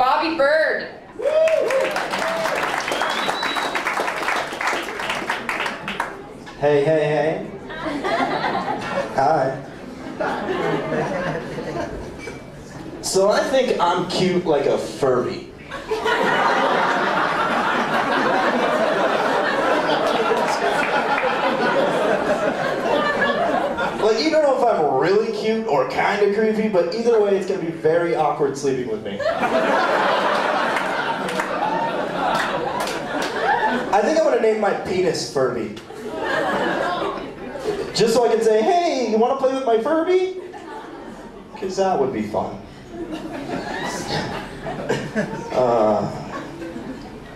Bobby Bird. Hey, hey, hey. Hi. So I think I'm cute like a Furby. Like, you don't know if I'm really cute or kind of creepy, but either way, it's gonna be very awkward sleeping with me. I think I'm gonna name my penis Furby. Just so I can say, hey, you wanna play with my Furby? Because that would be fun.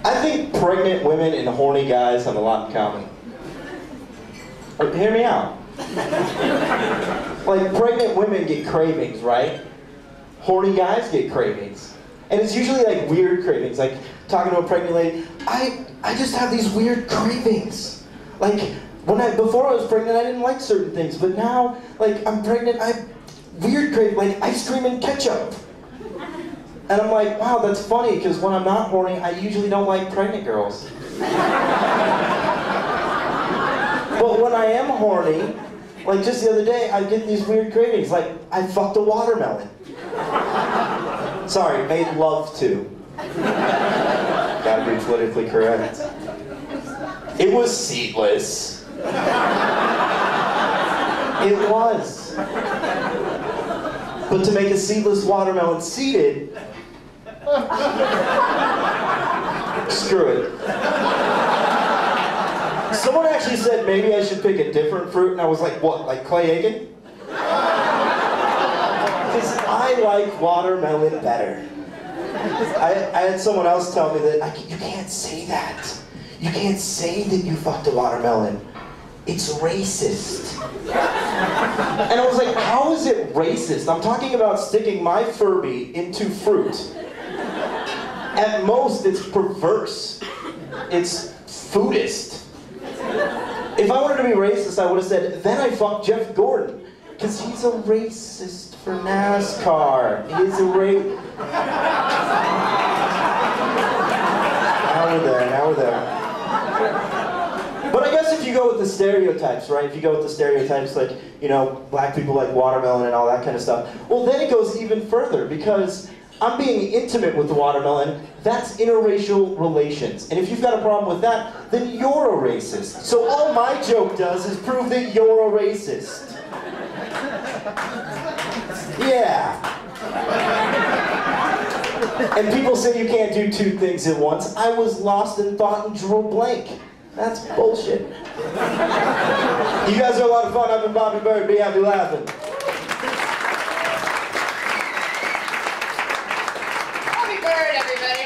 I think pregnant women and horny guys have a lot in common. Hear me out. Like, pregnant women get cravings, right? Horny guys get cravings. And it's usually like weird cravings, like talking to a pregnant lady, I just have these weird cravings. Like, before I was pregnant, I didn't like certain things, but now, like, I'm pregnant, I have weird cravings, like ice cream and ketchup. And I'm like, wow, that's funny, because when I'm not horny, I usually don't like pregnant girls. But when I am horny, like just the other day, I get these weird cravings, like I fucked a watermelon. Sorry, made love to. Gotta be politically correct. It was seedless. It was. But to make a seedless watermelon seeded, screw it. Someone actually said maybe I should pick a different fruit, and I was like, what, like Clay Aiken? Because I like watermelon better. I had someone else tell me that you can't say that. You can't say that you fucked a watermelon. It's racist. And I was like, how is it racist? I'm talking about sticking my Furby into fruit. At most, it's perverse. It's foodist. If I wanted to be racist, I would have said, then I fucked Jeff Gordon. Because he's a racist for NASCAR. He's a racist. Now we're there. But I guess if you go with the stereotypes, right? If you go with the stereotypes like, you know, black people like watermelon and all that kind of stuff, well, then it goes even further, because I'm being intimate with the watermelon. That's interracial relations. And if you've got a problem with that, then you're a racist. So all my joke does is prove that you're a racist. Yeah. And people say you can't do two things at once. I was lost in thought and drew a blank. That's bullshit. You guys are a lot of fun. I've been Bobby Bird. Be happy laughing. Bobby Bird, everybody.